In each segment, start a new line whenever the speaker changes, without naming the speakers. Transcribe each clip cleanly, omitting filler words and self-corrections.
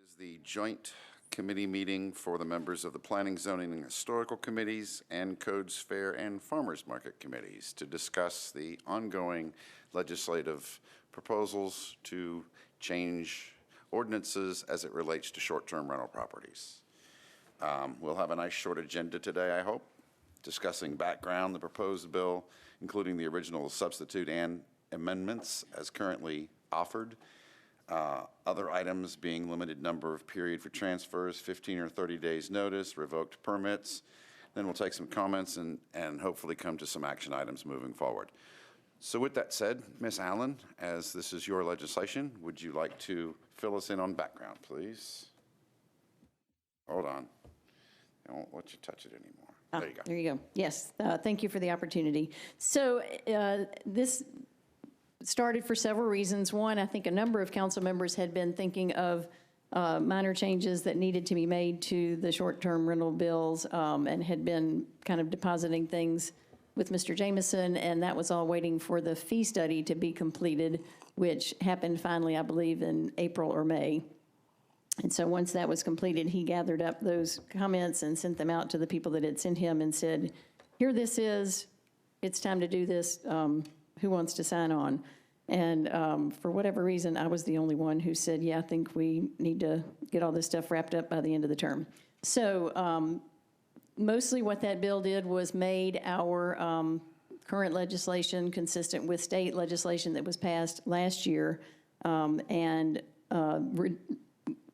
is the joint committee meeting for the members of the Planning, Zoning, and Historical Committees and Codes, Fair, and Farmers Market Committees to discuss the ongoing legislative proposals to change ordinances as it relates to short-term rental properties. We'll have a nice short agenda today, I hope, discussing background, the proposed bill, including the original substitute and amendments as currently offered. Other items being limited number of period for transfers, 15 or 30 days notice, revoked permits. Then we'll take some comments and hopefully come to some action items moving forward. So with that said, Ms. Allen, as this is your legislation, would you like to fill us in on background, please? Hold on. I won't let you touch it anymore. There you go.
There you go. Yes, thank you for the opportunity. So this started for several reasons. One, I think a number of council members had been thinking of minor changes that needed to be made to the short-term rental bills and had been kind of depositing things with Mr. Jameson, and that was all waiting for the fee study to be completed, which happened finally, I believe, in April or May. And so once that was completed, he gathered up those comments and sent them out to the people that had sent him and said, here this is, it's time to do this, who wants to sign on? And for whatever reason, I was the only one who said, yeah, I think we need to get all this stuff wrapped up by the end of the term. So mostly what that bill did was made our current legislation consistent with state legislation that was passed last year and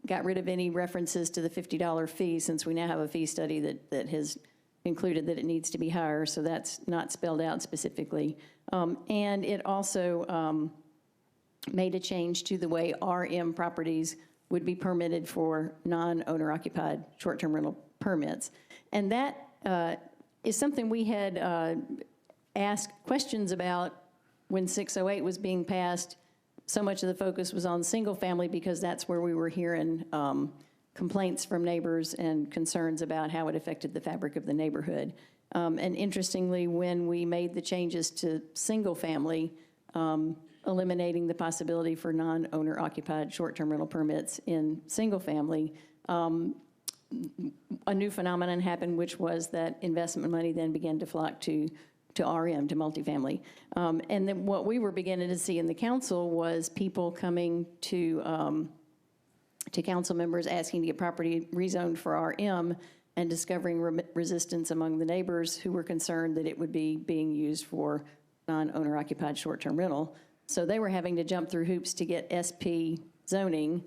got rid of any references to the $50 fee, since we now have a fee study that has concluded that it needs to be higher, so that's not spelled out specifically. And it also made a change to the way RM properties would be permitted for non-owner occupied short-term rental permits. And that is something we had asked questions about when 608 was being passed. So much of the focus was on single family because that's where we were hearing complaints from neighbors and concerns about how it affected the fabric of the neighborhood. And interestingly, when we made the changes to single family, eliminating the possibility for non-owner occupied short-term rental permits in single family, a new phenomenon happened, which was that investment money then began to flock to RM, to multifamily. And then what we were beginning to see in the council was people coming to council members asking to get property rezoned for RM and discovering resistance among the neighbors who were concerned that it would be being used for non-owner occupied short-term rental. So they were having to jump through hoops to get SP zoning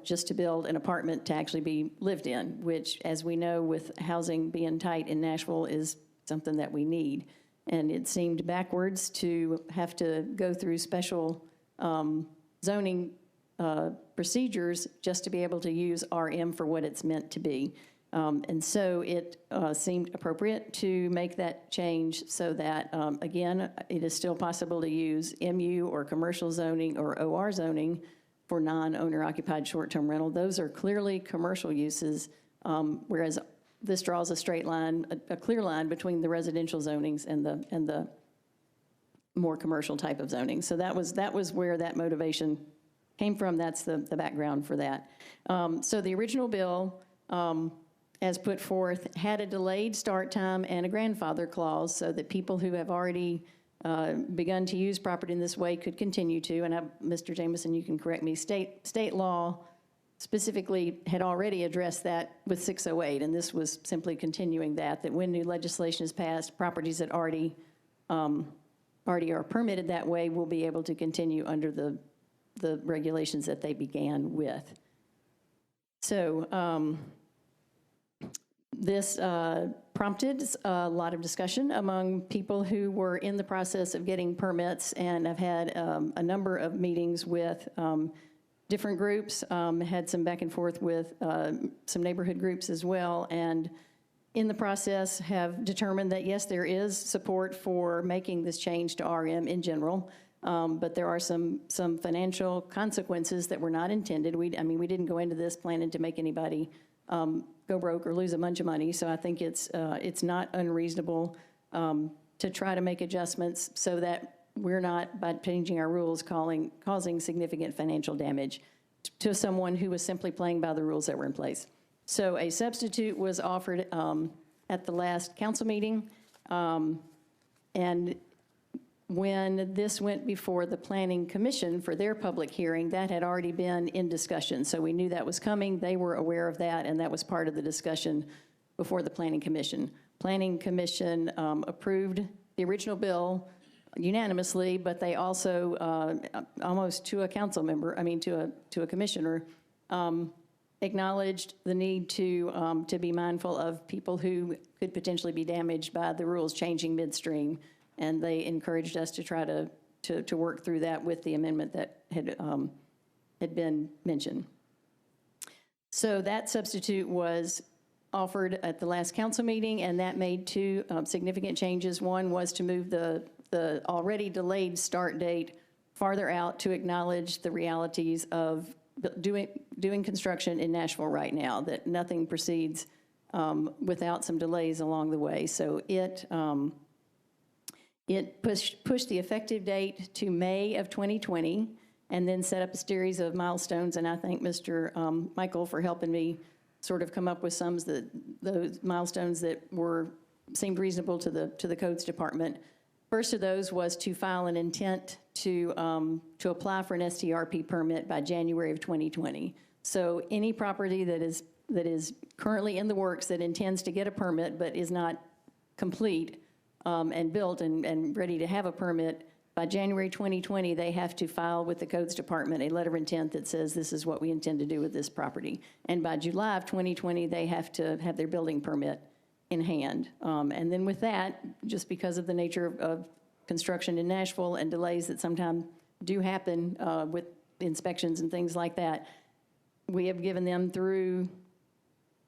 just to build an apartment to actually be lived in, which, as we know, with housing being tight in Nashville, is something that we need. And it seemed backwards to have to go through special zoning procedures just to be able to use RM for what it's meant to be. And so it seemed appropriate to make that change so that, again, it is still possible to use MU or commercial zoning or OR zoning for non-owner occupied short-term rental. Those are clearly commercial uses, whereas this draws a straight line, a clear line between the residential zonings and the more commercial type of zoning. So that was where that motivation came from. That's the background for that. So the original bill, as put forth, had a delayed start time and a grandfather clause so that people who have already begun to use property in this way could continue to. And Mr. Jameson, you can correct me, state law specifically had already addressed that with 608, and this was simply continuing that when new legislation is passed, properties that already are permitted that way will be able to continue under the regulations that they began with. So this prompted a lot of discussion among people who were in the process of getting permits, and I've had a number of meetings with different groups, had some back and forth with some neighborhood groups as well, and in the process have determined that yes, there is support for making this change to RM in general, but there are some financial consequences that were not intended. We didn't go into this planning to make anybody go broke or lose a bunch of money, so I think it's not unreasonable to try to make adjustments so that we're not, by changing our rules, causing significant financial damage to someone who was simply playing by the rules that were in place. So a substitute was offered at the last council meeting, and when this went before the Planning Commission for their public hearing, that had already been in discussion. So we knew that was coming. They were aware of that, and that was part of the discussion before the Planning Commission. Planning Commission approved the original bill unanimously, but they also, almost to a council member, to a commissioner, acknowledged the need to be mindful of people who could potentially be damaged by the rules changing midstream. And they encouraged us to try to work through that with the amendment that had been mentioned. So that substitute was offered at the last council meeting, and that made two significant changes. One was to move the already delayed start date farther out to acknowledge the realities of doing construction in Nashville right now, that nothing proceeds without some delays along the way. So it pushed the effective date to May of 2020, and then set up a series of milestones. And I thank Mr. Michael for helping me sort of come up with those milestones that seemed reasonable to the codes department. First of those was to file an intent to apply for an STRP permit by January of 2020. So any property that is currently in the works that intends to get a permit but is not complete and built and ready to have a permit, by January 2020, they have to file with the codes department a letter of intent that says this is what we intend to do with this property. And by July of 2020, they have to have their building permit in hand. And then with that, just because of the nature of construction in Nashville and delays that sometimes do happen with inspections and things like that, we have given them through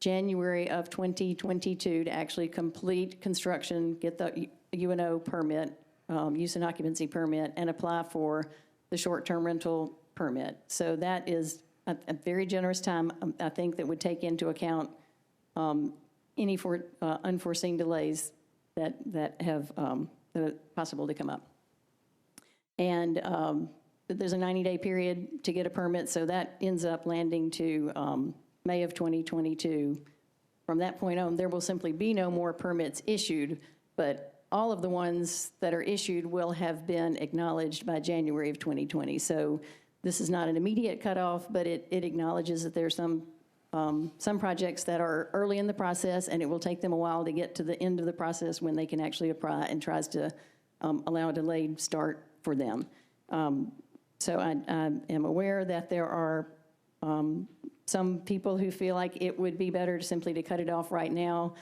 January of 2022 to actually complete construction, get the UNO permit, use and occupancy permit, and apply for the short-term rental permit. So that is a very generous time, I think, that would take into account any unforeseen delays that have that are possible to come up. And there's a 90-day period to get a permit, so that ends up landing to May of 2022. From that point on, there will simply be no more permits issued, but all of the ones that are issued will have been acknowledged by January of 2020. So this is not an immediate cutoff, but it acknowledges that there's some projects that are early in the process, and it will take them a while to get to the end of the process when they can actually apply, and tries to allow a delayed start for them. So I am aware that there are some people who feel like it would be better simply to cut it off right now.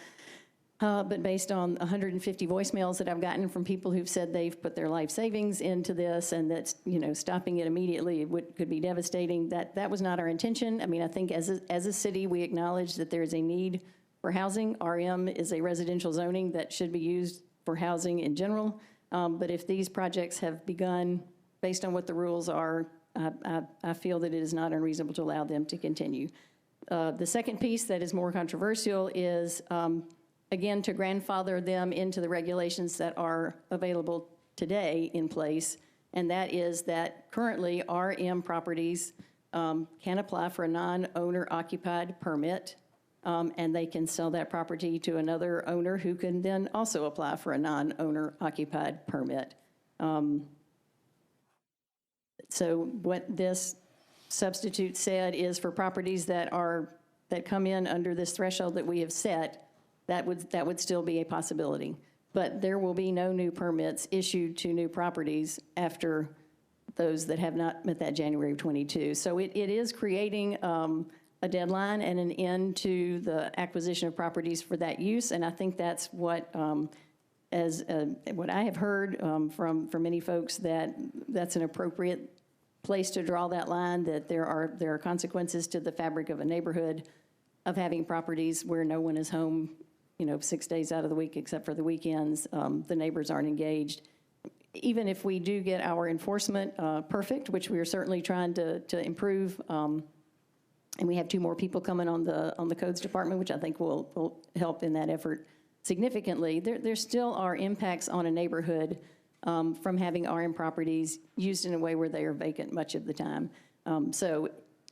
But based on 150 voicemails that I've gotten from people who've said they've put their life savings into this, and that's, stopping it immediately could be devastating. That was not our intention. I mean, I think as a city, we acknowledge that there is a need for housing. RM is a residential zoning that should be used for housing in general. But if these projects have begun based on what the rules are, I feel that it is not unreasonable to allow them to continue. The second piece that is more controversial is, again, to grandfather them into the regulations that are available today in place, and that is that currently RM properties can apply for a non-owner occupied permit, and they can sell that property to another owner who can then also apply for a non-owner occupied permit. So what this substitute said is for properties that come in under this threshold that we have set, that would still be a possibility. But there will be no new permits issued to new properties after those that have not met that January of 22. So it is creating a deadline and an end to the acquisition of properties for that use. And I think that's what, what I have heard from many folks, that's an appropriate place to draw that line, that there are consequences to the fabric of a neighborhood of having properties where no one is home 6 days out of the week except for the weekends. The neighbors aren't engaged. Even if we do get our enforcement perfect, which we are certainly trying to improve, and we have 2 more people coming on the codes department, which I think will help in that effort significantly, there still are impacts on a neighborhood from having RM properties used in a way where they are vacant much of the time. So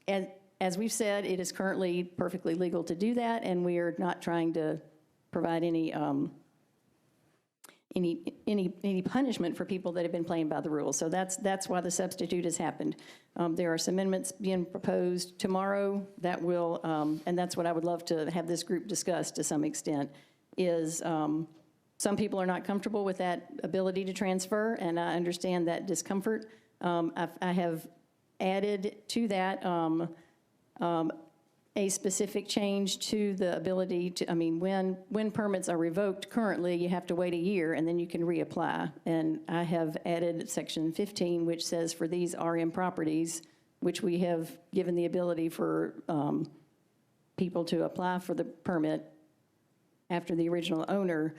as we've said, it is currently perfectly legal to do that, and we are not trying to provide any punishment for people that have been playing by the rules. So that's why the substitute has happened. There are some amendments being proposed tomorrow that will, and that's what I would love to have this group discuss to some extent, is some people are not comfortable with that ability to transfer, and I understand that discomfort. I have added to that a specific change to the ability to, when permits are revoked currently, you have to wait a year and then you can reapply. And I have added section 15, which says for these RM properties, which we have given the ability for people to apply for the permit after the original owner,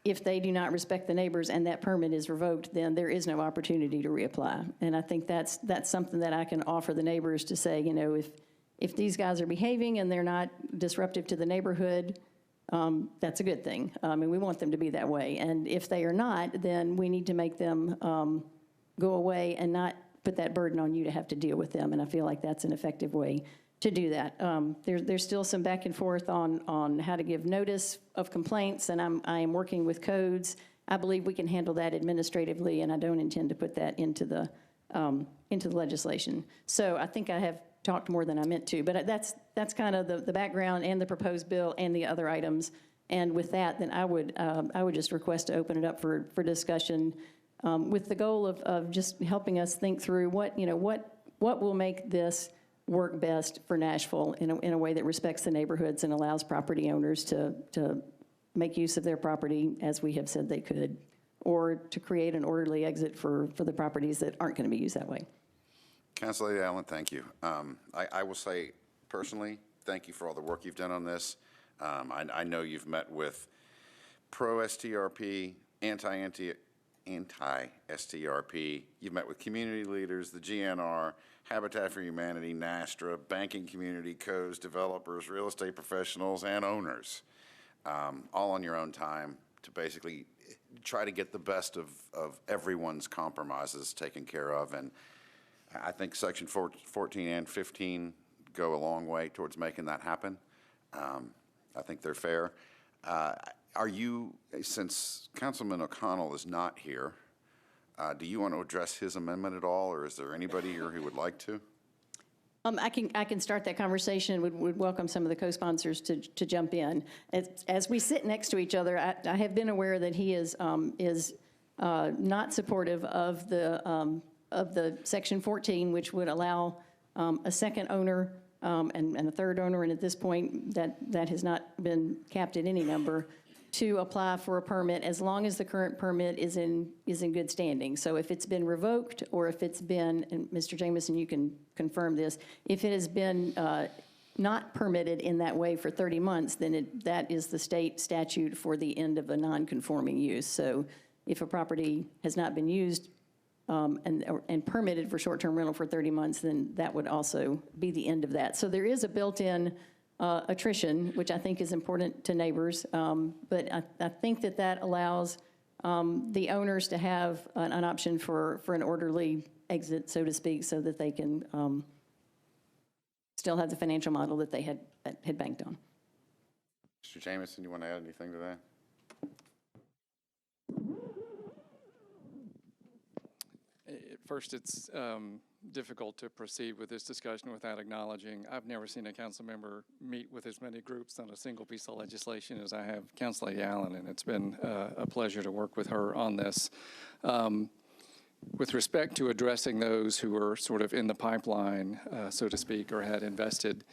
if they do not respect the neighbors and that permit is revoked, then there is no opportunity to reapply. And I think that's something that I can offer the neighbors to say, if these guys are behaving and they're not disruptive to the neighborhood, that's a good thing. We want them to be that way. And if they are not, then we need to make them go away and not put that burden on you to have to deal with them. And I feel like that's an effective way to do that. There's still some back and forth on how to give notice of complaints, and I am working with codes. I believe we can handle that administratively, and I don't intend to put that into the legislation. So I think I have talked more than I meant to, but that's kind of the background and the proposed bill and the other items. And with that, then I would just request to open it up for discussion with the goal of just helping us think through what will make this work best for Nashville in a way that respects the neighborhoods and allows property owners to make use of their property as we have said they could, or to create an orderly exit for the properties that aren't going to be used that way.
Councilor Lady Allen, thank you. I will say personally, thank you for all the work you've done on this. I know you've met with pro-STRP, anti-STRP. You've met with community leaders, the GNR, Habitat for Humanity, NASTRA, banking community, codes, developers, real estate professionals, and owners, all on your own time to basically try to get the best of everyone's compromises taken care of. And I think Section 14 and 15 go a long way towards making that happen. I think they're fair. Are you, since Councilman O'Connell is not here, do you want to address his amendment at all, or is there anybody here who would like to?
I can start that conversation. Would welcome some of the co-sponsors to jump in. As we sit next to each other, I have been aware that he is not supportive of the Section 14, which would allow a second owner and a third owner, and at this point that has not been capped at any number, to apply for a permit as long as the current permit is in good standing. So if it's been revoked, or if it's been, and Mr. Jamison, you can confirm this, if it has been not permitted in that way for 30 months, then that is the state statute for the end of a non-conforming use. So if a property has not been used and permitted for short-term rental for 30 months, then that would also be the end of that. So there is a built-in attrition, which I think is important to neighbors, but I think that allows the owners to have an option for an orderly exit, so to speak, so that they can still have the financial model that they had banked on.
Mr. Jamison, you want to add anything to that?
At first, it's difficult to proceed with this discussion without acknowledging I've never seen a council member meet with as many groups on a single piece of legislation as I have Councilor Lady Allen, and it's been a pleasure to work with her on this. With respect to addressing those who are sort of in the pipeline, so to speak, or had invested,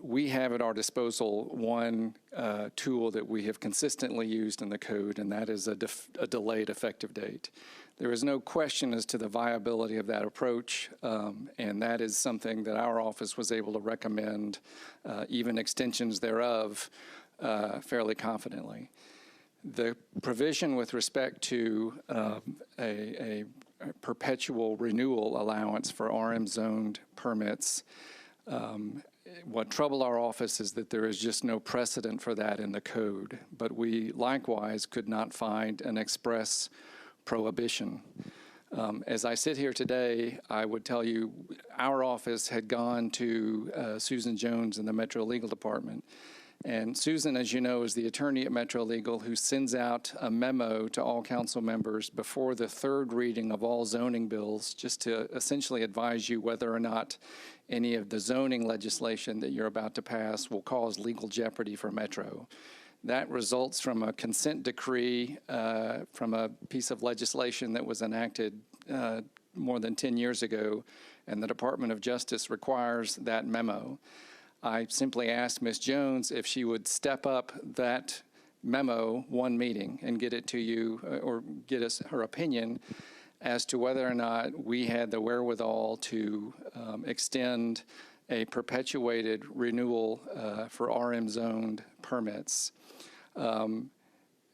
we have at our disposal one tool that we have consistently used in the code, and that is a delayed effective date. There is no question as to the viability of that approach, and that is something that our office was able to recommend, even extensions thereof, fairly confidently. The provision with respect to a perpetual renewal allowance for RM-zoned permits, what troubled our office is that there is just no precedent for that in the code, but we likewise could not find an express prohibition. As I sit here today, I would tell you our office had gone to Susan Jones in the Metro Legal Department. And Susan, as you know, is the attorney at Metro Legal who sends out a memo to all council members before the third reading of all zoning bills, just to essentially advise you whether or not any of the zoning legislation that you're about to pass will cause legal jeopardy for Metro. That results from a consent decree from a piece of legislation that was enacted more than 10 years ago, and the Department of Justice requires that memo. I simply asked Ms. Jones if she would step up that memo one meeting and get it to you, or get us her opinion as to whether or not we had the wherewithal to extend a perpetuated renewal for RM-zoned permits.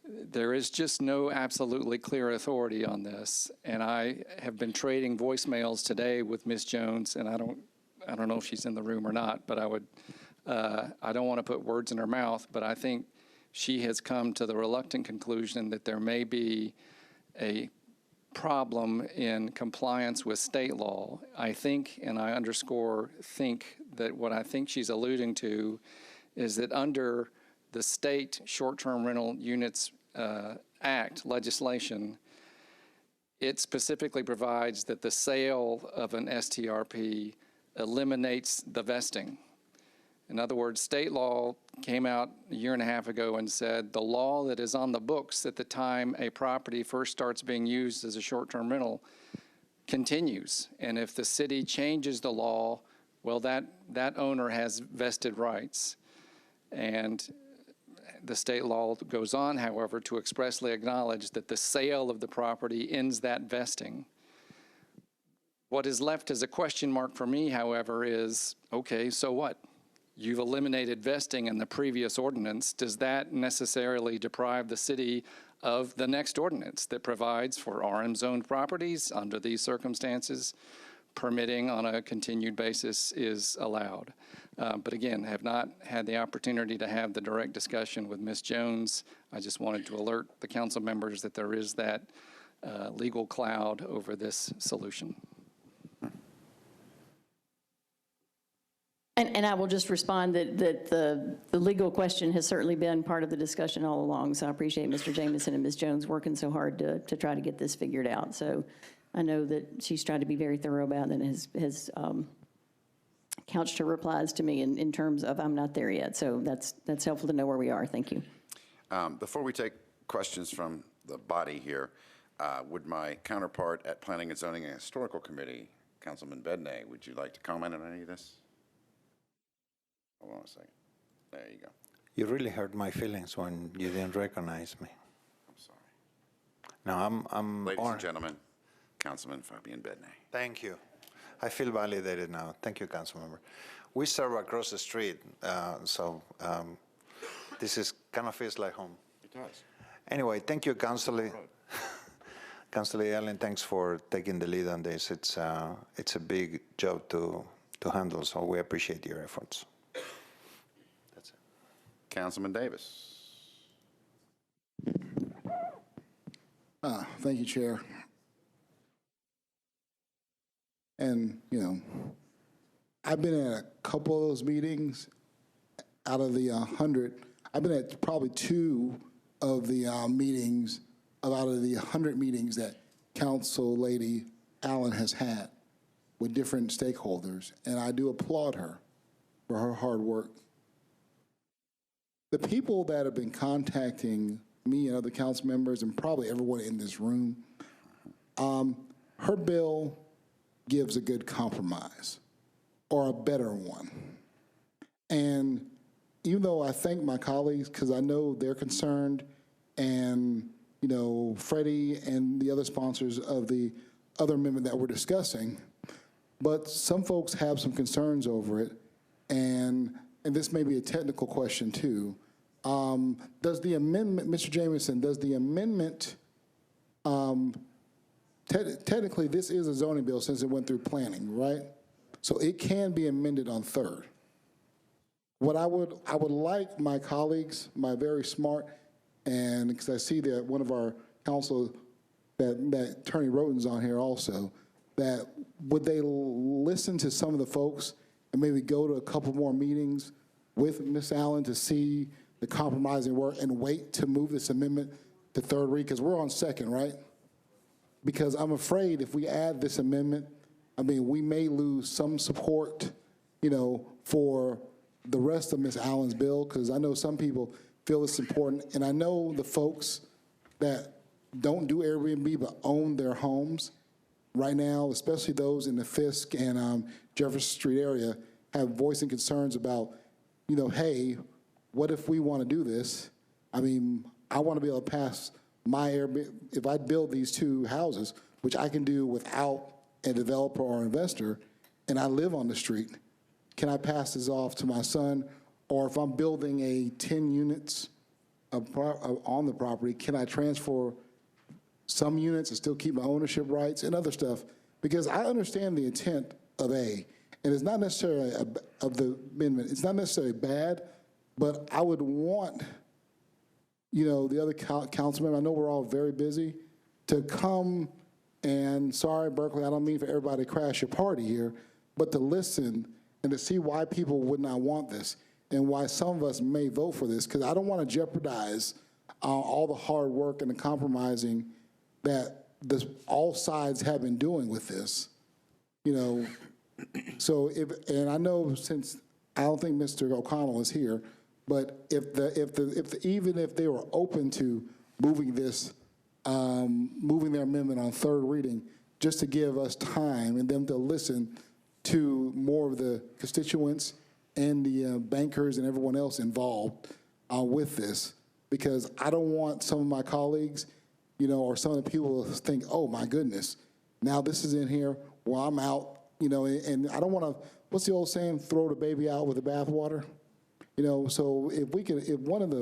There is just no absolutely clear authority on this, and I have been trading voicemails today with Ms. Jones, and I don't know if she's in the room or not, but I don't want to put words in her mouth, but I think she has come to the reluctant conclusion that there may be a problem in compliance with state law. I think, and I underscore think, that what I think she's alluding to is that under the state short-term rental units Act legislation, it specifically provides that the sale of an STRP eliminates the vesting. In other words, state law came out a year and a half ago and said the law that is on the books at the time a property first starts being used as a short-term rental continues. And if the city changes the law, well, that owner has vested rights. And the state law goes on, however, to expressly acknowledge that the sale of the property ends that vesting. What is left as a question mark for me, however, is, okay, so what? You've eliminated vesting in the previous ordinance. Does that necessarily deprive the city of the next ordinance that provides for RM-zoned properties under these circumstances? Permitting on a continued basis is allowed. But again, have not had the opportunity to have the direct discussion with Ms. Jones. I just wanted to alert the council members that there is that legal cloud over this solution.
And I will just respond that the legal question has certainly been part of the discussion all along. So I appreciate Mr. Jameson and Ms. Jones working so hard to try to get this figured out. So I know that she's tried to be very thorough about it and has couched her replies to me in terms of I'm not there yet. So that's helpful to know where we are. Thank you.
Before we take questions from the body here, would my counterpart at Planning and Zoning and Historical Committee, Councilman Bednay, would you like to comment on any of this? Hold on a second. There you go.
You really hurt my feelings when you didn't recognize me.
I'm sorry.
No, I'm
Ladies and gentlemen, Councilman Fabian Bednay.
Thank you. I feel validated now. Thank you, Councilmember. We serve across the street, so this is kind of feels like home.
It does.
Anyway, thank you, Councilor. Councilor Allen, thanks for taking the lead on this. It's a big job to handle, so we appreciate your efforts. That's it.
Councilman Davis.
Thank you, Chair. And, you know, I've been at a couple of those meetings. Out of the 100, I've been at probably 2 of the meetings out of the 100 meetings that Council Lady Allen has had with different stakeholders, and I do applaud her for her hard work. The people that have been contacting me and other council members, and probably everyone in this room, her bill gives a good compromise, or a better one. And even though I thank my colleagues, because I know they're concerned, and you know, Freddie and the other sponsors of the other amendment that we're discussing, but some folks have some concerns over it, and this may be a technical question too. Does the amendment, Mr. Jameson, does the amendment, technically this is a zoning bill since it went through planning, right? So it can be amended on third. What I would like my colleagues, my very smart, and because I see that one of our council that Attorney Roten's on here also, that would they listen to some of the folks and maybe go to a couple more meetings with Ms. Allen to see the compromising work and wait to move this amendment to third read? Because we're on second, right? Because I'm afraid if we add this amendment, I mean, we may lose some support, you know, for the rest of Ms. Allen's bill, because I know some people feel it's important. And I know the folks that don't do Airbnb but own their homes right now, especially those in the Fisk and Jefferson Street area, have voicing concerns about, you know, hey, what if we want to do this? I mean, I want to be able to pass my Airbnb, if I build these two houses, which I can do without a developer or investor, and I live on the street, can I pass this off to my son? Or if I'm building a 10 units on the property, can I transfer some units and still keep my ownership rights and other stuff? Because I understand the intent of A, and it's not necessarily of the amendment. It's not necessarily bad, but I would want, you know, the other council member, I know we're all very busy, to come and, sorry, Berkeley, I don't mean for everybody to crash your party here, but to listen and to see why people would not want this and why some of us may vote for this, because I don't want to jeopardize all the hard work and the compromising that all sides have been doing with this, you know. So and I know, since I don't think Mr. O'Connell is here, but even if they were open to moving this, moving their amendment on third reading, just to give us time and them to listen to more of the constituents and the bankers and everyone else involved with this, because I don't want some of my colleagues, you know, or some of the people to think, oh my goodness, now this is in here, well, I'm out, you know, and I don't want to, what's the old saying, throw the baby out with the bathwater? You know, so if one of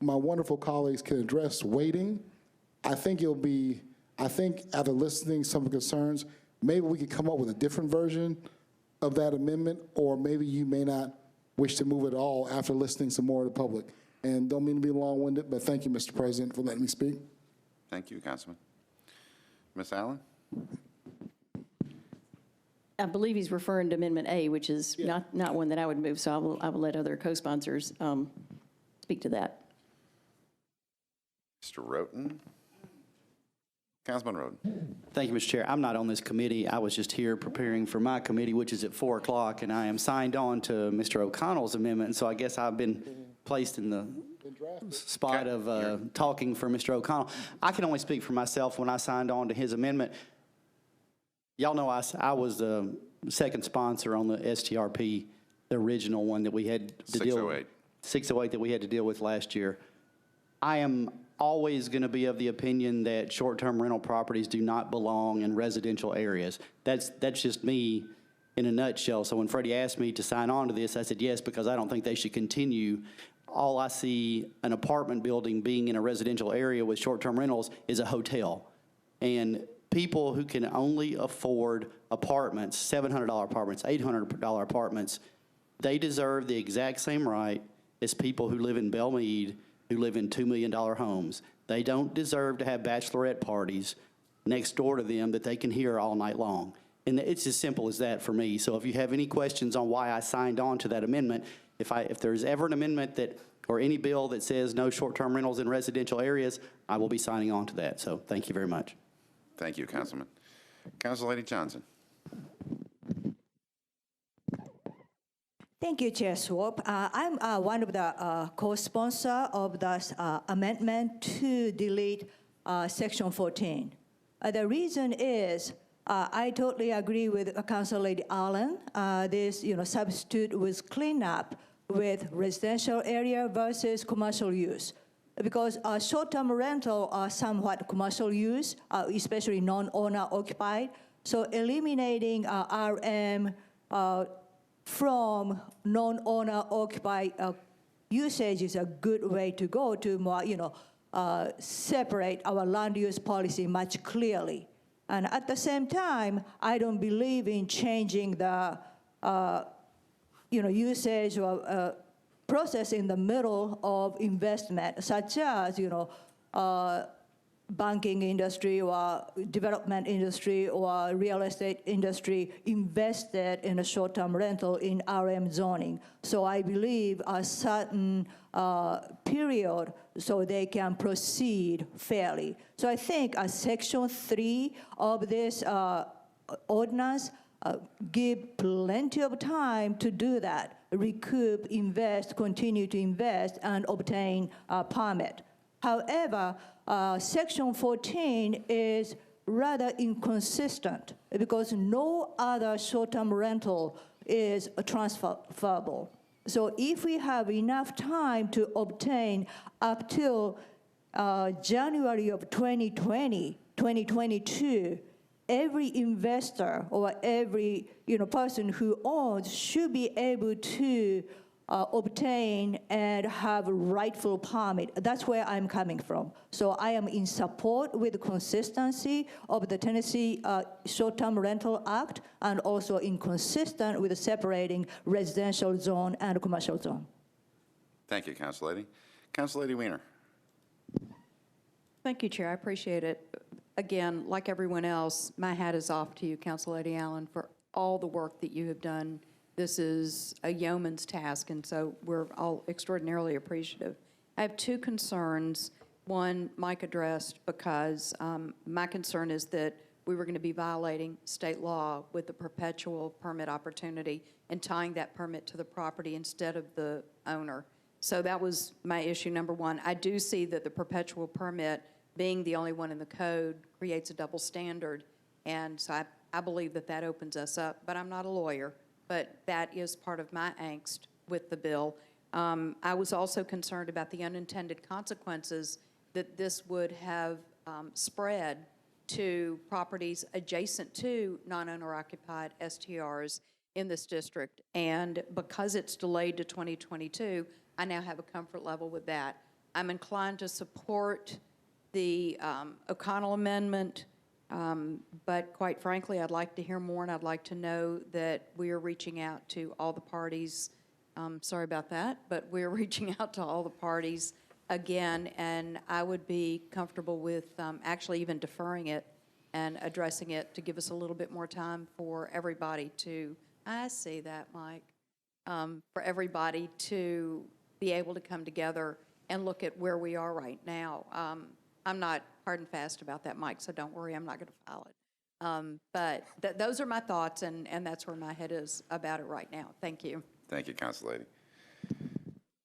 my wonderful colleagues can address waiting, I think after listening to some of the concerns, maybe we could come up with a different version of that amendment, or maybe you may not wish to move it all after listening some more of the public. And don't mean to be long-winded, but thank you, Mr. President, for letting me speak.
Thank you, Councilman. Ms. Allen?
I believe he's referring to Amendment A, which is not one that I would move, so I will let other co-sponsors speak to that.
Mr. Roten? Councilman Roten.
Thank you, Mr. Chair. I'm not on this committee. I was just here preparing for my committee, which is at 4 o'clock, and I am signed on to Mr. O'Connell's amendment, and so I guess I've been placed in the spot of talking for Mr. O'Connell. I can only speak for myself. When I signed on to his amendment, y'all know I was the second sponsor on the STRP, the original one that we had to deal with. 608 that we had to deal with last year. I am always going to be of the opinion that short-term rental properties do not belong in residential areas. That's just me in a nutshell. So when Freddie asked me to sign on to this, I said yes, because I don't think they should continue. All I see an apartment building being in a residential area with short-term rentals is a hotel. And people who can only afford apartments, $700 apartments, $800 apartments, they deserve the exact same right as people who live in Belmead, who live in $2 million homes. They don't deserve to have bachelorette parties next door to them that they can hear all night long. And it's as simple as that for me. So if you have any questions on why I signed on to that amendment, if there's ever an amendment that, or any bill that says no short-term rentals in residential areas, I will be signing on to that. So thank you very much.
Thank you, Councilman. Council Lady Johnson.
Thank you, Chair Swap. I'm one of the co-sponsor of the amendment to delete Section 14. The reason is I totally agree with Council Lady Allen. This, substitute with cleanup with residential area versus commercial use. Because short-term rental are somewhat commercial use, especially non-owner occupied. So eliminating RM from non-owner occupied usage is a good way to go to more, separate our land use policy much clearly. And at the same time, I don't believe in changing the, usage or process in the middle of investment, such as, banking industry or development industry or real estate industry invested in a short-term rental in RM zoning. So I believe a certain period so they can proceed fairly. So I think Section 3 of this ordinance give plenty of time to do that, recoup, invest, continue to invest, and obtain a permit. However, Section 14 is rather inconsistent because no other short-term rental is transferable. So if we have enough time to obtain up till January of 2022, every investor or every person who owns should be able to obtain and have a rightful permit. That's where I'm coming from. So I am in support with the consistency of the Tennessee Short-Term Rental Act and also inconsistent with separating residential zone and commercial zone.
Thank you, Council Lady. Council Lady Weiner.
Thank you, Chair. I appreciate it. Again, like everyone else, my hat is off to you, Council Lady Allen, for all the work that you have done. This is a yeoman's task, and so we're all extraordinarily appreciative. I have two concerns. One, Mike addressed, because my concern is that we were going to be violating state law with the perpetual permit opportunity and tying that permit to the property instead of the owner. So that was my issue number one. I do see that the perpetual permit, being the only one in the code, creates a double standard, and so I believe that that opens us up, but I'm not a lawyer. But that is part of my angst with the bill. I was also concerned about the unintended consequences that this would have spread to properties adjacent to non-owner occupied STRs in this district. And because it's delayed to 2022, I now have a comfort level with that. I'm inclined to support the O'Connell amendment. But quite frankly, I'd like to hear more, and I'd like to know that we are reaching out to all the parties. Sorry about that, but we're reaching out to all the parties again, and I would be comfortable with actually even deferring it and addressing it to give us a little bit more time for everybody to, I see that, Mike, for everybody to be able to come together and look at where we are right now. I'm not hard and fast about that, Mike, so don't worry, I'm not going to file it. But those are my thoughts, and that's where my head is about it right now. Thank you.
Thank you, Council Lady.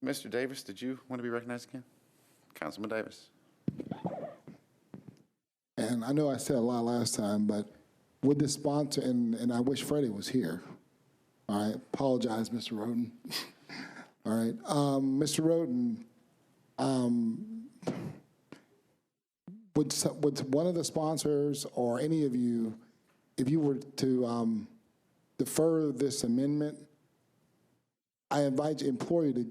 Mr. Davis, did you want to be recognized again? Councilman Davis.
And I know I said a lot last time, but with this sponsor, and I wish Freddie was here. All right, apologize, Mr. Roden. All right, Mr. Roden, would one of the sponsors or any of you, if you were to defer this amendment, I implore you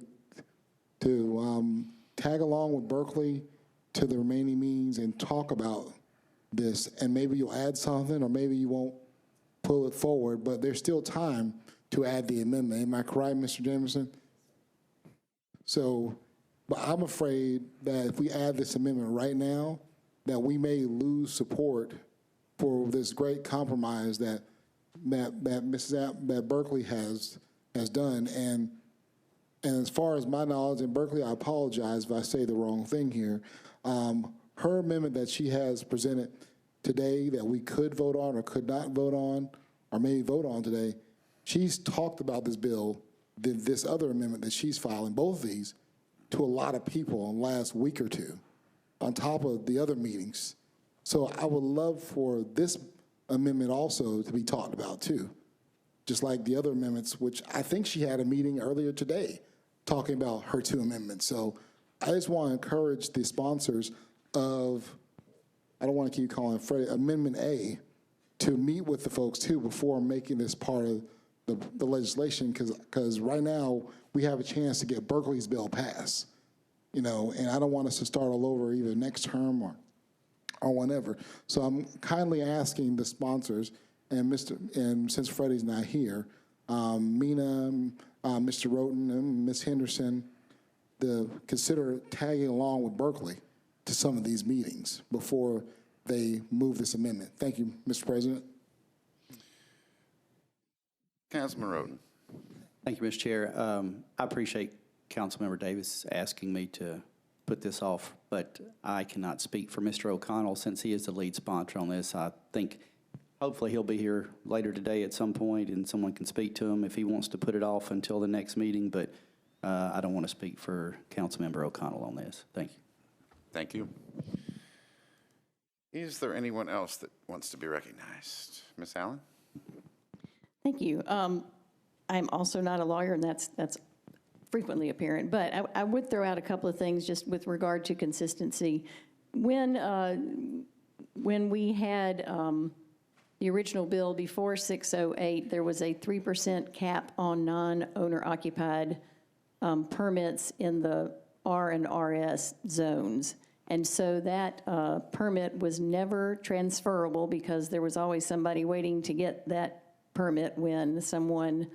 to tag along with Berkeley to the remaining meetings and talk about this, and maybe you'll add something, or maybe you won't pull it forward, but there's still time to add the amendment. Am I correct, Mr. Jameson? So, but I'm afraid that if we add this amendment right now, that we may lose support for this great compromise that Berkeley has done. And as far as my knowledge, and Berkeley, I apologize if I say the wrong thing here. Her amendment that she has presented today that we could vote on or could not vote on, or maybe vote on today, she's talked about this bill, this other amendment that she's filing, both of these, to a lot of people in the last week or two, on top of the other meetings. So I would love for this amendment also to be talked about too, just like the other amendments, which I think she had a meeting earlier today talking about her two amendments. So I just want to encourage the sponsors of, I don't want to keep calling it Freddie, Amendment A, to meet with the folks too before making this part of the legislation, because right now we have a chance to get Berkeley's bill passed. And I don't want us to start all over either next term or whenever. So I'm kindly asking the sponsors, and since Freddie's not here, Mina, Mr. Roten, and Ms. Henderson, to consider tagging along with Berkeley to some of these meetings before they move this amendment. Thank you, Mr. President.
Councilman Roden.
Thank you, Mr. Chair. I appreciate Councilmember Davis asking me to put this off, but I cannot speak for Mr. O'Connell since he is the lead sponsor on this. I think hopefully he'll be here later today at some point and someone can speak to him if he wants to put it off until the next meeting, but I don't want to speak for Councilmember O'Connell on this. Thank you.
Thank you. Is there anyone else that wants to be recognized? Ms. Allen?
Thank you. I'm also not a lawyer, and that's frequently apparent, but I would throw out a couple of things just with regard to consistency. When we had the original bill before 608, there was a 3% cap on non-owner occupied permits in the R and RS zones. And so that permit was never transferable because there was always somebody waiting to get that permit when someone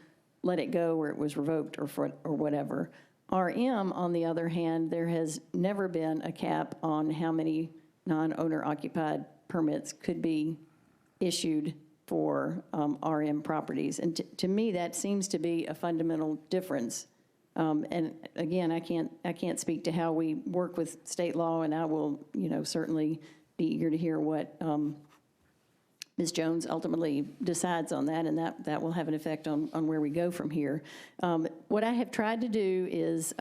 let it go or it was revoked or whatever. RM, on the other hand, there has never been a cap on how many non-owner occupied permits could be issued for RM properties. And to me, that seems to be a fundamental difference. And again, I can't speak to how we work with state law, and I will, certainly be eager to hear what Ms. Jones ultimately decides on that, and that will have an effect on where we go from here. What I have tried to do is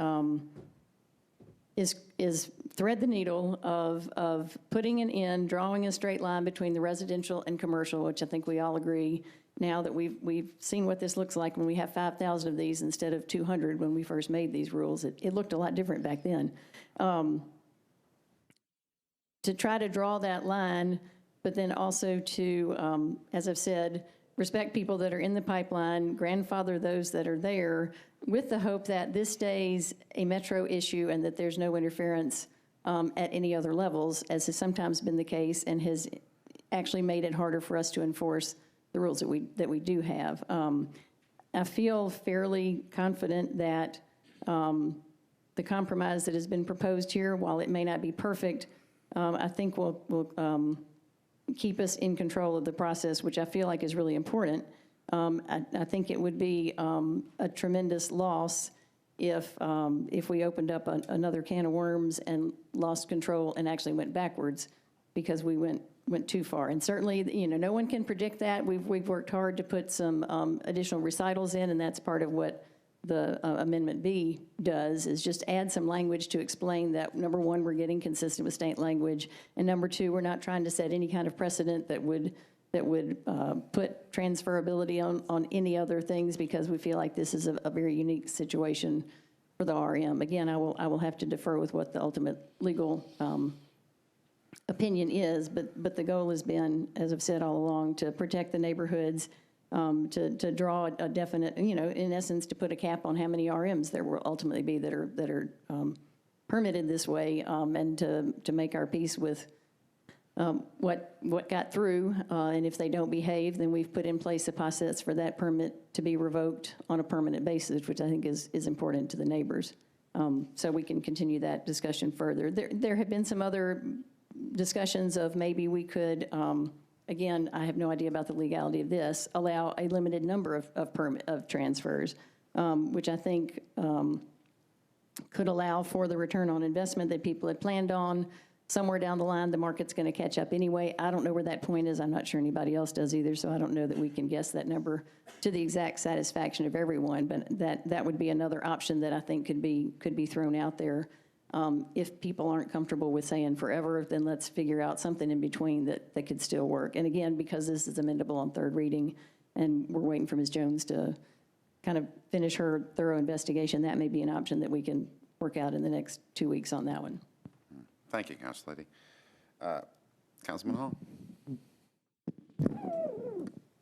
thread the needle of putting an end, drawing a straight line between the residential and commercial, which I think we all agree now that we've seen what this looks like when we have 5,000 of these instead of 200 when we first made these rules. It looked a lot different back then. To try to draw that line, but then also to, as I've said, respect people that are in the pipeline, grandfather those that are there, with the hope that this stays a metro issue and that there's no interference at any other levels, as has sometimes been the case and has actually made it harder for us to enforce the rules that we do have. I feel fairly confident that the compromise that has been proposed here, while it may not be perfect, I think will keep us in control of the process, which I feel like is really important. I think it would be a tremendous loss if we opened up another can of worms and lost control and actually went backwards because we went too far. And certainly, no one can predict that. We've worked hard to put some additional recitals in, and that's part of what the Amendment B does, is just add some language to explain that, number one, we're getting consistent with state language, and number two, we're not trying to set any kind of precedent that would put transferability on any other things, because we feel like this is a very unique situation for the RM. Again, I will have to defer with what the ultimate legal opinion is, but the goal has been, as I've said all along, to protect the neighborhoods, to draw a definite, in essence, to put a cap on how many RMs there will ultimately be that are permitted this way, and to make our peace with what got through, and if they don't behave, then we've put in place a process for that permit to be revoked on a permanent basis, which I think is important to the neighbors. So we can continue that discussion further. There have been some other discussions of maybe we could, again, I have no idea about the legality of this, allow a limited number of transfers, which I think could allow for the return on investment that people had planned on. Somewhere down the line, the market's going to catch up anyway. I don't know where that point is. I'm not sure anybody else does either, so I don't know that we can guess that number to the exact satisfaction of everyone, but that would be another option that I think could be thrown out there. If people aren't comfortable with saying forever, then let's figure out something in between that could still work. And again, because this is amendable on third reading, and we're waiting for Ms. Jones to kind of finish her thorough investigation, that may be an option that we can work out in the next 2 weeks on that one.
Thank you, Council Lady. Councilman Hall?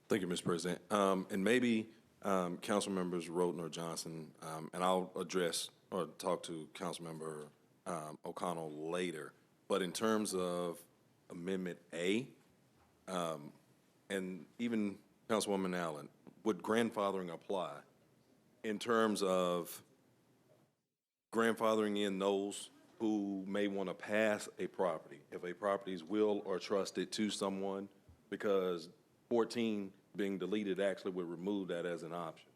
Thank you, Mr. President. And maybe Council Members Roden or Johnson, and I'll address or talk to Councilmember O'Connell later. But in terms of Amendment A, and even Councilwoman Allen, would grandfathering apply in terms of grandfathering in those who may want to pass a property, if a property is will or trusted to someone, because 14 being deleted actually would remove that as an option.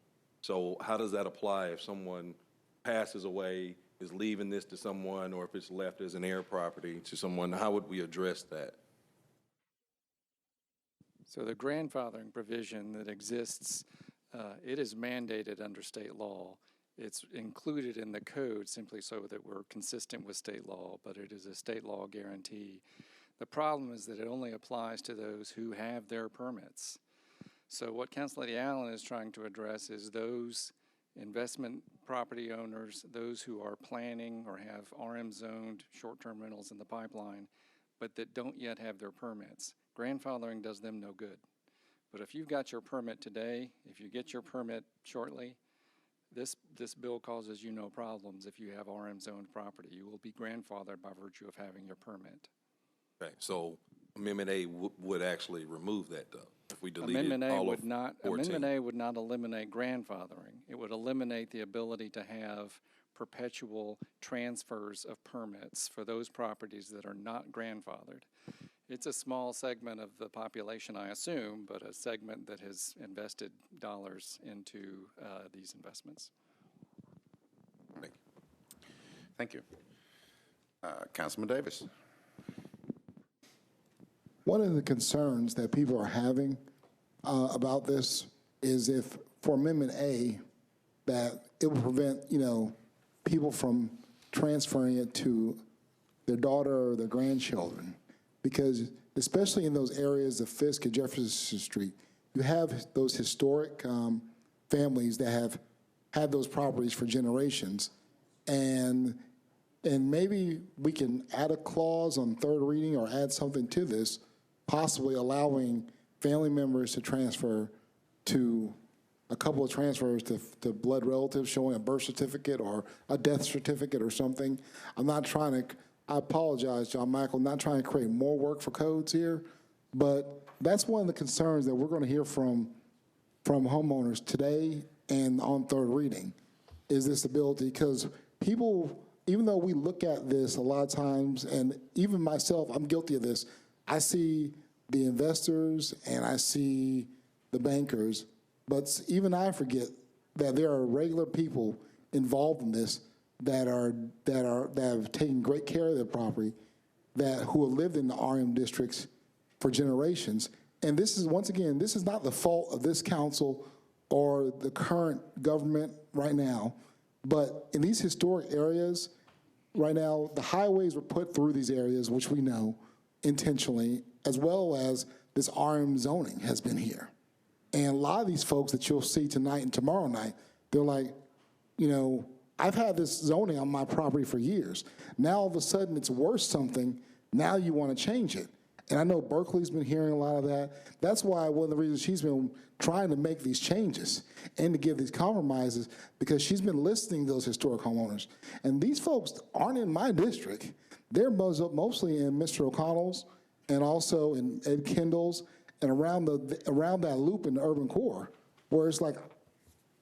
So how does that apply if someone passes away, is leaving this to someone, or if it's left as an heir property to someone? How would we address that?
So the grandfathering provision that exists, it is mandated under state law. It's included in the code simply so that we're consistent with state law, but it is a state law guarantee. The problem is that it only applies to those who have their permits. So what Council Lady Allen is trying to address is those investment property owners, those who are planning or have RM-zoned short-term rentals in the pipeline, but that don't yet have their permits. Grandfathering does them no good. But if you've got your permit today, if you get your permit shortly, this bill causes you no problems if you have RM-zoned property. You will be grandfathered by virtue of having your permit.
Okay, so Amendment A would actually remove that, though, if we deleted
Amendment A
all
would
of
not,
14.
Amendment A would not eliminate grandfathering. It would eliminate the ability to have perpetual transfers of permits for those properties that are not grandfathered. It's a small segment of the population, I assume, but a segment that has invested dollars into these investments.
Thank you. Councilman Davis.
One of the concerns that people are having about this is if, for Amendment A, that it will prevent, people from transferring it to their daughter or their grandchildren. Because especially in those areas of Fisk and Jefferson Street, you have those historic families that have had those properties for generations. And maybe we can add a clause on third reading or add something to this, possibly allowing family members to transfer to a couple of transfers to blood relatives showing a birth certificate or a death certificate or something. I'm not trying to, I apologize, John Michael, I'm not trying to create more work for codes here, but that's one of the concerns that we're going to hear from homeowners today and on third reading, is this ability, because people, even though we look at this a lot of times, and even myself, I'm guilty of this, I see the investors and I see the bankers, but even I forget that there are regular people involved in this that have taken great care of their property, who have lived in the RM districts for generations. And this is, once again, this is not the fault of this council or the current government right now, but in these historic areas, right now, the highways were put through these areas, which we know intentionally, as well as this RM zoning has been here. And a lot of these folks that you'll see tonight and tomorrow night, they're like, I've had this zoning on my property for years. Now all of a sudden it's worth something. Now you want to change it. And I know Berkeley's been hearing a lot of that. That's why one of the reasons she's been trying to make these changes and to give these compromises, because she's been listening to those historic homeowners. And these folks aren't in my district. They're mostly in Mr. O'Connell's and also in Ed Kendall's and around that loop in the urban core, where it's like,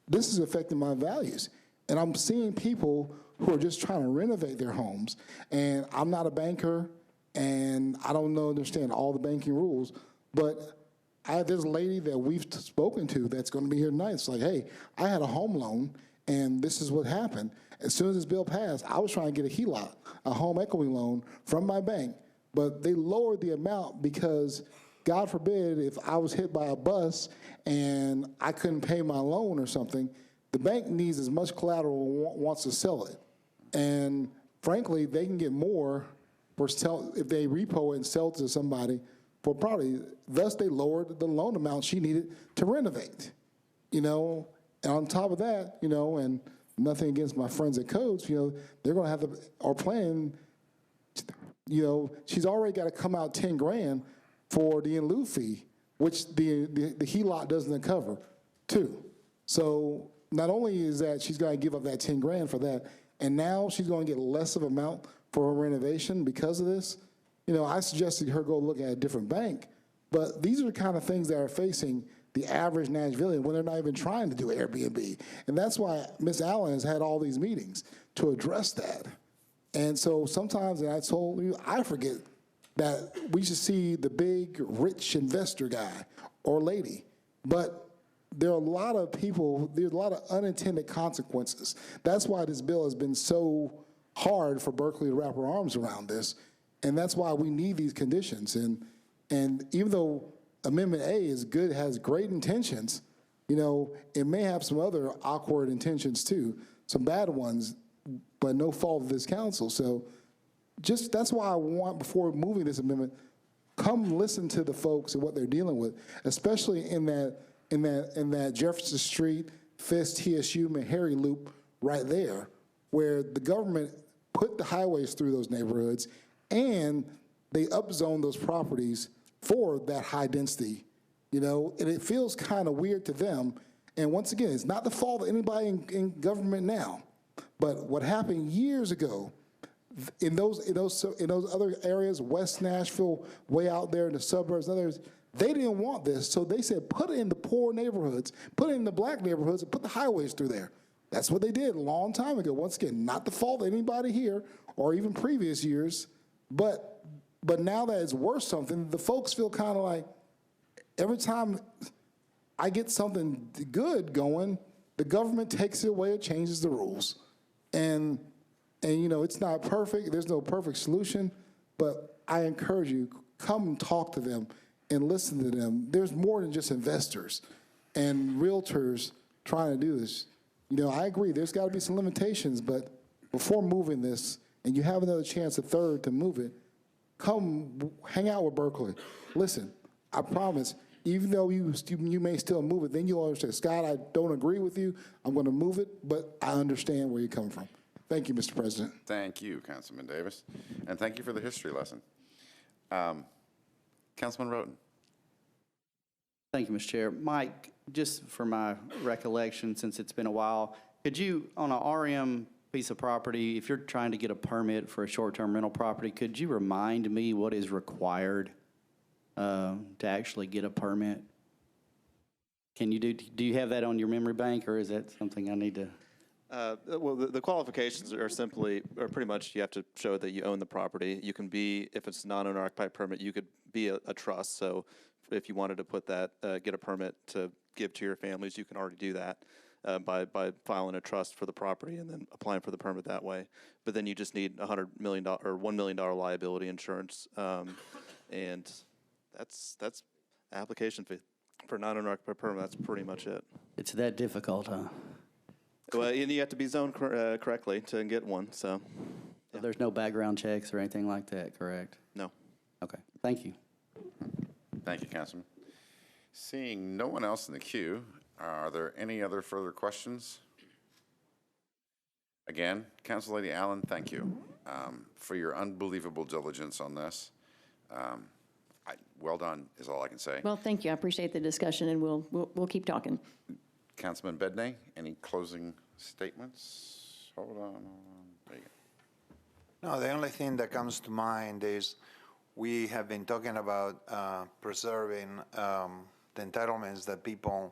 this is affecting my values. And I'm seeing people who are just trying to renovate their homes. And I'm not a banker, and I don't understand all the banking rules, but there's a lady that we've spoken to that's going to be here tonight. It's like, hey, I had a home loan, and this is what happened. As soon as this bill passed, I was trying to get a HELOC, a home equity loan, from my bank, but they lowered the amount because, God forbid, if I was hit by a bus and I couldn't pay my loan or something, the bank needs as much collateral and wants to sell it. And frankly, they can get more if they repo it and sell it to somebody for property. Thus, they lowered the loan amount she needed to renovate. And on top of that, and nothing against my friends at Codes, they're going to have to, or plan, she's already got to come out 10 grand for the in lieu fee, which the HELOC doesn't cover, too. So not only is that she's going to give up that 10 grand for that, and now she's going to get less of amount for her renovation because of this. I suggested her go look at a different bank, but these are the kind of things that are facing the average Nashvilleian when they're not even trying to do Airbnb. And that's why Ms. Allen has had all these meetings to address that. And so sometimes, and I told you, I forget that we should see the big, rich investor guy or lady. But there are a lot of people, there's a lot of unintended consequences. That's why this bill has been so hard for Berkeley to wrap her arms around this. And that's why we need these conditions. And even though Amendment A is good, has great intentions, you know, it may have some other awkward intentions too, some bad ones, but no fault of this council. So just, that's why I want, before moving this amendment, come listen to the folks and what they're dealing with, especially in that Jefferson Street, Fisk, TSU, Meharry loop right there, where the government put the highways through those neighborhoods and they upzone those properties for that high density, you know, and it feels kind of weird to them. And once again, it's not the fault of anybody in government now, but what happened years ago in those other areas, West Nashville, way out there in the suburbs, and others, they didn't want this, so they said, put it in the poor neighborhoods, put it in the black neighborhoods, and put the highways through there. That's what they did a long time ago. Once again, not the fault of anybody here or even previous years, but now that it's worth something, the folks feel kind of like every time I get something good going, the government takes it away or changes the rules. And you know, it's not perfect. There's no perfect solution, but I encourage you, come and talk to them and listen to them. There's more than just investors and realtors trying to do this. You know, I agree, there's got to be some limitations, but before moving this, and you have another chance, a third, to move it, come hang out with Berkeley. Listen, I promise, even though you may still move it, then you'll understand, Scott, I don't agree with you. I'm going to move it, but I understand where you're coming from. Thank you, Mr. President.
Thank you, Councilman Davis. And thank you for the history lesson. Councilman Roten.
Thank you, Mr. Chair. Mike, just for my recollection, since it's been a while, could you, on a RM piece of property, if you're trying to get a permit for a short-term rental property, could you remind me what is required to actually get a permit? Can you do you have that on your memory bank, or is that something I need to?
Well, the qualifications are pretty much you have to show that you own the property. You can be, if it's non-owner occupied permit, you could be a trust. So if you wanted to put that, get a permit to give to your families, you can already do that by filing a trust for the property and then applying for the permit that way. But then you just need $100 million or $1 million liability insurance, and that's application fee for non-owner occupied permit. That's pretty much it.
It's that difficult, huh?
Well, and you have to be zoned correctly to get one, so.
Yeah. There's no background checks or anything like that, correct?
No.
Okay, thank you.
Thank you, Councilman. Seeing no one else in the queue, are there any other further questions? Again, Council Lady Allen, thank you for your unbelievable diligence on this. Well done is all I can say.
Well, thank you. I appreciate the discussion, and we'll keep talking.
Councilman Bedney, any closing statements? Hold on. There you go.
No, the only thing that comes to mind is we have been talking about preserving the entitlements that people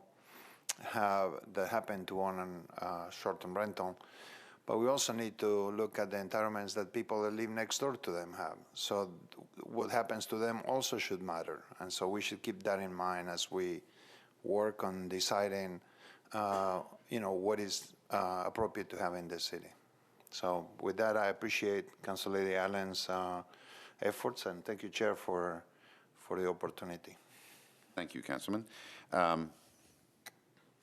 have that happen to own a short-term rental. But we also need to look at the entitlements that people that live next door to them have. So what happens to them also should matter. And so we should keep that in mind as we work on deciding what is appropriate to have in this city. So with that, I appreciate Council Lady Allen's efforts, and thank you, Chair, for the opportunity.
Thank you, Councilman.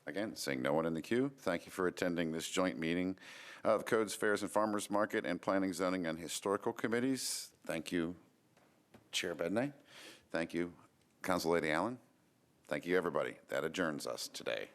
Again, seeing no one in the queue, thank you for attending this joint meeting of Codes, Fairs, and Farmers Market and Planning, Zoning, and Historical Committees. Thank you, Chair Bedney. Thank you, Council Lady Allen. Thank you, everybody. That adjourns us today.